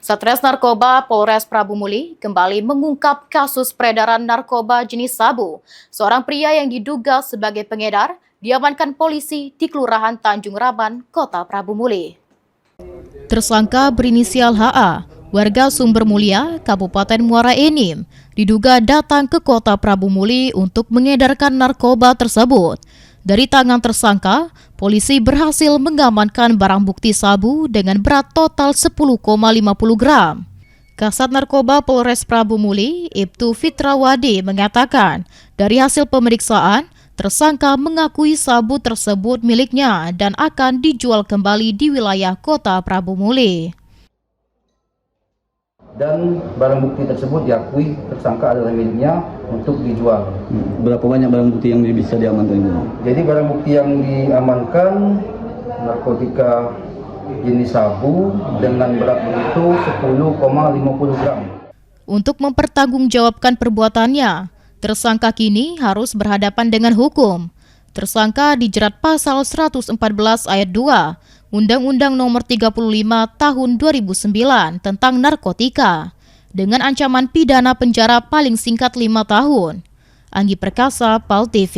Satres Narkoba Polres Prabu Muli kembali mengungkap kasus peredaran narkoba jenis sabu. Seorang pria yang diduga sebagai pengedar diamankan polisi di Kelurahan Tanjung Raban, Kota Prabu Muli. Tersangka berinisial HA, warga Sumber Mulia, Kabupaten Muara Enim, diduga datang ke Kota Prabu Muli untuk mengedarkan narkoba tersebut. Dari tangan tersangka, polisi berhasil mengamankan barang bukti sabu dengan berat total 10,50 gram. Kasat Narkoba Polres Prabu Muli, Ibtu Fitrawadi mengatakan, dari hasil pemeriksaan, tersangka mengakui sabu tersebut miliknya dan akan dijual kembali di wilayah Kota Prabu Muli. Dan barang bukti tersebut diakui tersangka adalah miliknya untuk dijual. Berapa banyak barang bukti yang bisa diamankan ini? Jadi barang bukti yang diamankan narkotika jenis sabu dengan berat itu 10,50 gram. Untuk mempertanggungjawabkan perbuatannya, tersangka kini harus berhadapan dengan hukum. Tersangka dijerat pasal 114 ayat 2 Undang-Undang Nomor 35 Tahun 2009 tentang narkotika dengan ancaman pidana penjara paling singkat 5 tahun. Anggi Perkasa, PAL TV.